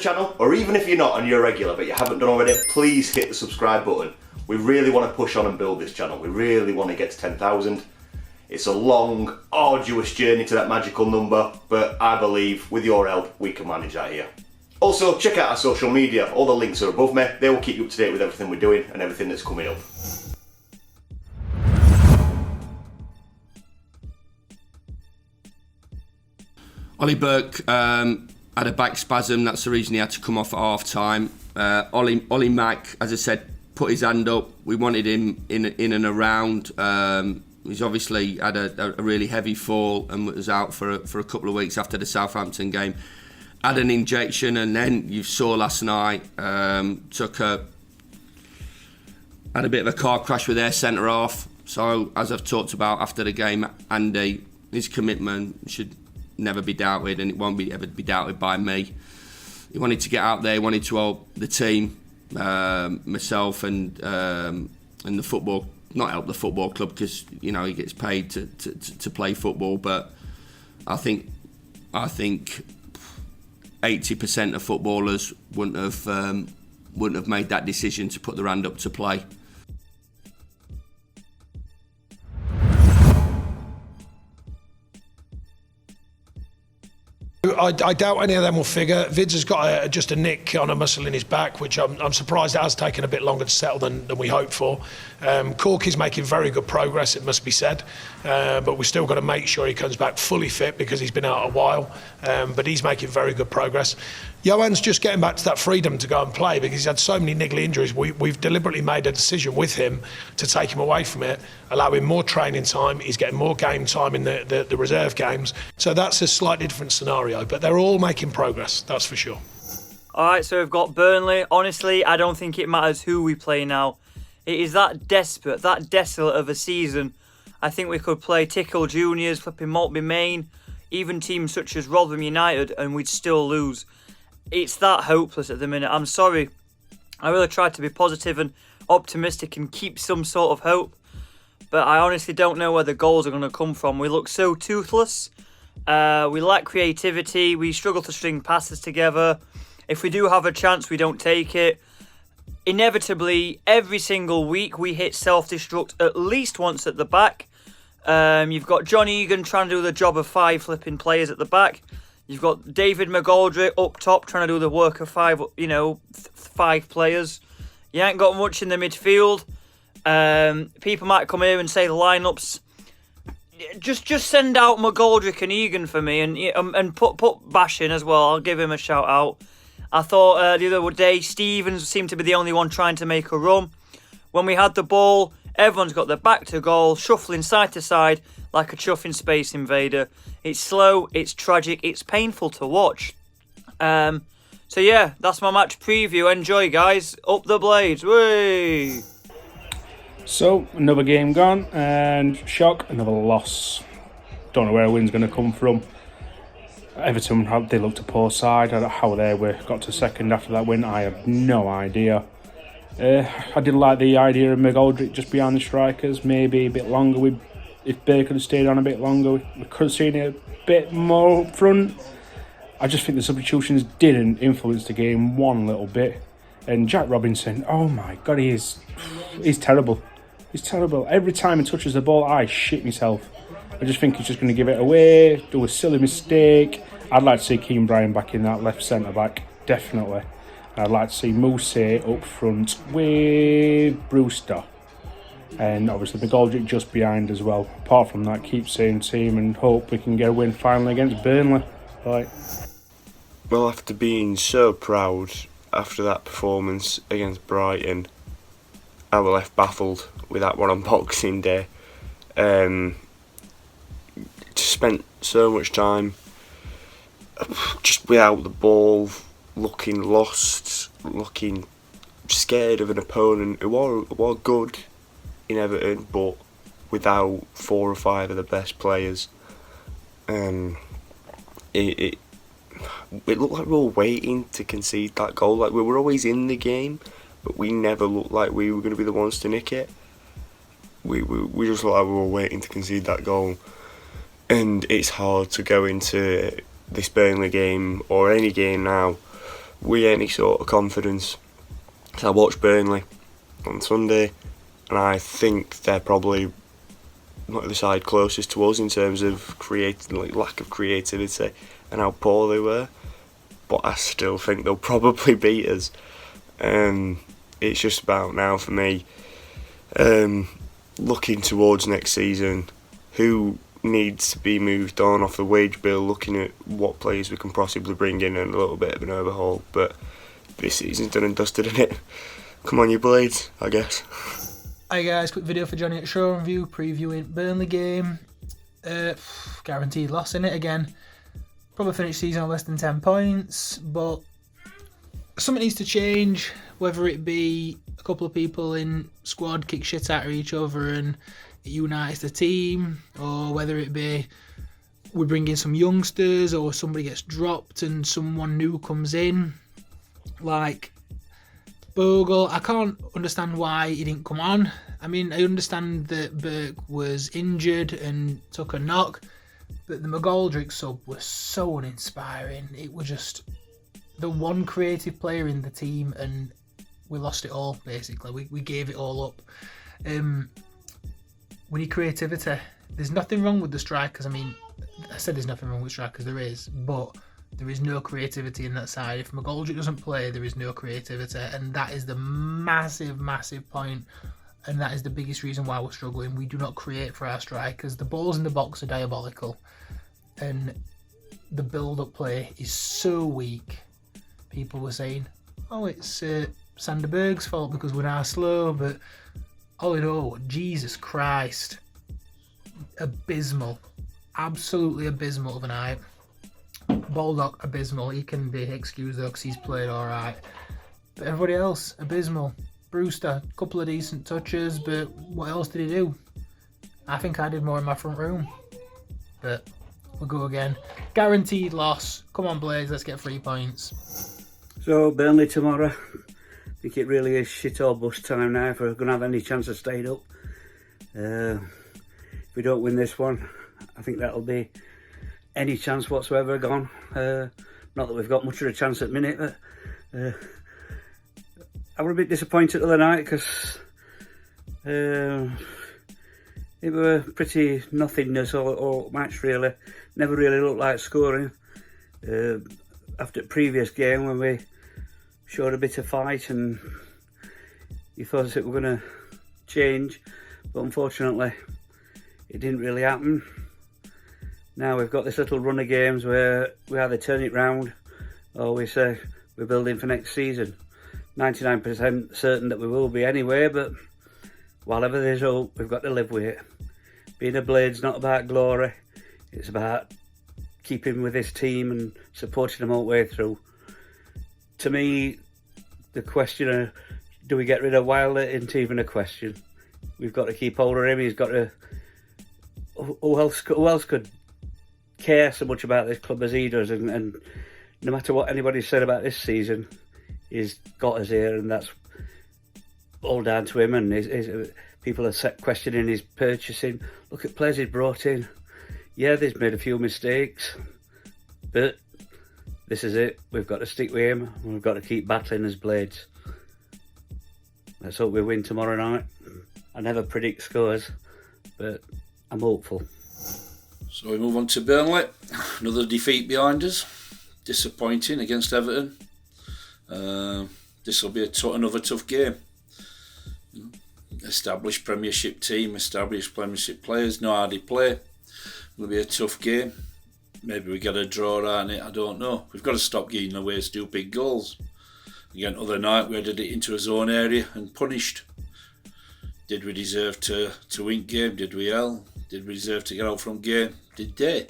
channel, or even if you're not and you're a regular but you haven't done already, please hit the subscribe button. We really want to push on and build this channel. We really want to get to 10,000. It's a long, arduous journey to that magical number, but I believe with your help we can manage that here. Also, check out our social media. All the links are above me. They will keep you up to date with everything we're doing and everything that's coming up. Ollie Burke had a back spasm. That's the reason he had to come off at half time. Ollie Mack, as I said, put his hand up. We wanted him in and around. He's obviously had a really heavy fall and was out for a couple of weeks after the Southampton game. Had an injection, and then you saw last night had a bit of a car crash with their centre half. So as I've talked about after the game, Andy, his commitment should never be doubted, and it won't ever be doubted by me. He wanted to get out there. He wanted to help the team, myself, and the football. Not help the football club because he gets paid to play football. But I think 80% of footballers wouldn't have made that decision to put their hand up to play. I doubt any of them will figure. Vids has got just a nick on a muscle in his back, which I'm surprised it has taken a bit longer to settle than we hoped for. Cork is making very good progress, it must be said, but we've still got to make sure he comes back fully fit because he's been out a while, but he's making very good progress. Johan's just getting back to that freedom to go and play because he's had so many niggly injuries. We've deliberately made a decision with him to take him away from it, allow him more training time. He's getting more game time in the reserve games. So that's a slightly different scenario, but they're all making progress, that's for sure. Alright, so we've got Burnley. Honestly, I don't think it matters who we play now. It is that desperate, that desolate of a season. I think we could play Tickle Juniors, flipping Maltby Main, even teams such as Rotherham United, and we'd still lose. It's that hopeless at the minute. I'm sorry. I really tried to be positive and optimistic and keep some sort of hope, but I honestly don't know where the goals are going to come from. We look so toothless. We lack creativity. We struggle to string passes together. If we do have a chance, we don't take it. Inevitably, every single week, we hit self-destruct at least once at the back. You've got John Egan trying to do the job of 5 flipping players at the back. You've got David McGoldrick up top trying to do the work of 5 players. You ain't got much in the midfield. People might come here and say the lineups. Just send out McGoldrick and Egan for me, and put Bash in as well. I'll give him a shout out. I thought the other day Stevens seemed to be the only one trying to make a run. When we had the ball, everyone's got their back to goal, shuffling side to side like a chuffing Space Invader. It's slow, it's tragic, it's painful to watch. So yeah, that's my match preview. Enjoy, guys. Up the Blades. Whey! So, another game gone, and shock, another loss. Don't know where a win's going to come from. Everton, they looked a poor side. I don't know how they got to second after that win. I have no idea. I did like the idea of McGoldrick just behind the strikers. Maybe a bit longer. If Baker had stayed on a bit longer, we could have seen it a bit more up front. I just think the substitutions didn't influence the game one little bit. And Jack Robinson, oh my God, he's terrible. He's terrible. Every time he touches the ball, I shit myself. I just think he's just going to give it away, do a silly mistake. I'd like to see Keane Bryan back in that left centre-back, definitely. I'd like to see Moose up front with Brewster. And obviously McGoldrick just behind as well. Apart from that, keep same team and hope we can get a win finally against Burnley. Right. Well, after being so proud after that performance against Brighton, I was left baffled with that one on Boxing Day. Spent so much time just without the ball, looking lost, looking scared of an opponent who were good in Everton, but without 4 or 5 of the best players. It looked like we were waiting to concede that goal. Like, we were always in the game, but we never looked like we were going to be the ones to nick it. We just looked like we were waiting to concede that goal. And it's hard to go into this Burnley game, or any game now, with any sort of confidence. So I watched Burnley on Sunday, and I think they're probably not the side closest to us in terms of lack of creativity and how poor they were. But I still think they'll probably beat us. It's just about now for me, looking towards next season, who needs to be moved on off the wage bill, looking at what players we can possibly bring in and a little bit of an overhaul. But this season's done and dusted, isn't it? Come on, you Blades, I guess. Hi guys, quick video for Johnny at Shoreham View, previewing Burnley game. Guaranteed loss in it again. Probably finish season on less than 10 points, but something needs to change, whether it be a couple of people in squad kick shit out of each other and it unites the team, or whether it be we bring in some youngsters or somebody gets dropped and someone new comes in. Like Bogle, I can't understand why he didn't come on. I mean, I understand that Burke was injured and took a knock, but the McGoldrick sub was so uninspiring. It was just the one creative player in the team, and we lost it all, basically. We gave it all up. We need creativity. There's nothing wrong with the strikers. I mean, I said there's nothing wrong with strikers, there is, but there is no creativity in that side. If McGoldrick doesn't play, there is no creativity, and that is the massive, massive point, and that is the biggest reason why we're struggling. We do not create for our strikers. The balls in the box are diabolical, and the build-up play is so weak. People were saying, oh, it's Sander Berg's fault because we're now slow, but all in all, Jesus Christ, abysmal, absolutely abysmal of a night. Baldock, abysmal. He can be excused though because he's played alright, but everybody else, abysmal. Brewster, a couple of decent touches, but what else did he do? I think I did more in my front room, but we'll go again. Guaranteed loss. Come on Blades, let's get 3 points. So Burnley tomorrow, I think it really is shit or bust time now if we're going to have any chance of staying up. If we don't win this one, I think that'll be any chance whatsoever gone. Not that we've got much of a chance at the minute, but I was a bit disappointed the other night because it were pretty nothingness all match really. Never really looked like scoring. After the previous game when we showed a bit of fight and you thought it were going to change, but unfortunately it didn't really happen. Now we've got this little run of games where we either turn it round or we say we're building for next season. 99% certain that we will be anyway, but whatever there's hope, we've got to live with it. Being a Blade's not about glory, it's about keeping with this team and supporting them all the way through. To me, the question of do we get rid of Wilder isn't even a question. We've got to keep hold of him. He's got to. Who else could care so much about this club as he does? And no matter what anybody said about this season, he's got us here, and that's all down to him. And his people are questioning his purchasing. Look at players he's brought in. Yeah, they've made a few mistakes, but this is it. We've got to stick with him. We've got to keep battling as Blades. Let's hope we win tomorrow night. I never predict scores, but I'm hopeful. So we move on to Burnley. Another defeat behind us. Disappointing against Everton. This will be another tough game. Established Premiership team, established Premiership players, know how they play. It'll be a tough game. Maybe we get a draw out it, I don't know. We've got to stop giving away stupid goals. Again, other night we headed it into his own area and punished. Did we deserve to win game? Did we L? Did we deserve to get out from game? Did they?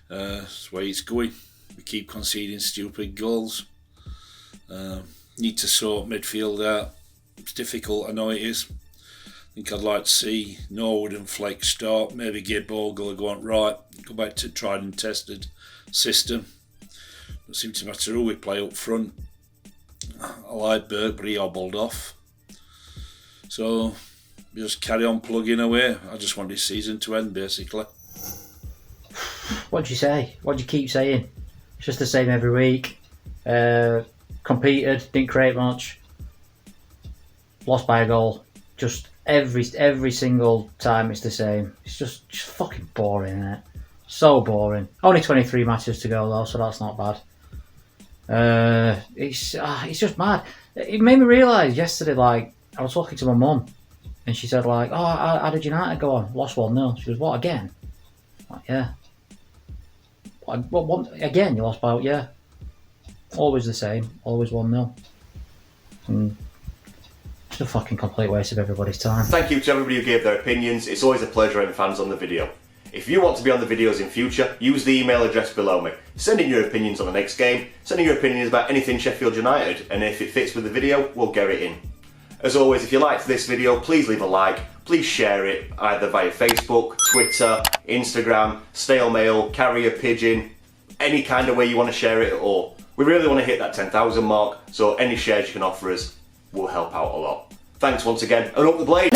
That's the way it's going. We keep conceding stupid goals. Need to sort midfield out. It's difficult, I know it is. I think I'd like to see Norwood and Fleck start, maybe give Bogle a go on right, go back to tried and tested system. Doesn't seem to matter who we play up front. I like Burke, but he hobbled off. So we just carry on plugging away. I just want this season to end, basically. What do you say? What do you keep saying? It's just the same every week. Competed, didn't create much. Lost by a goal. Just every single time it's the same. It's just fucking boring, isn't it? So boring. Only 23 matches to go though, so that's not bad. It's just mad. It made me realise yesterday, like, I was talking to my mum, and she said, like, oh, how did United go on? Lost 1-0. She goes, what, again? I'm like, yeah. What, again, you lost by, yeah. Always the same. Always 1-0. It's a fucking complete waste of everybody's time. Thank you to everybody who gave their opinions. It's always a pleasure having fans on the video. If you want to be on the videos in future, use the email address below me. Send in your opinions on the next game, send in your opinions about anything Sheffield United, and if it fits with the video, we'll get it in. As always, if you liked this video, please leave a like, please share it, either via Facebook, Twitter, Instagram, snail mail, carrier pigeon, any kind of way you want to share it at all. We really want to hit that 10,000 mark, so any shares you can offer us will help out a lot. Thanks once again, and up the blade!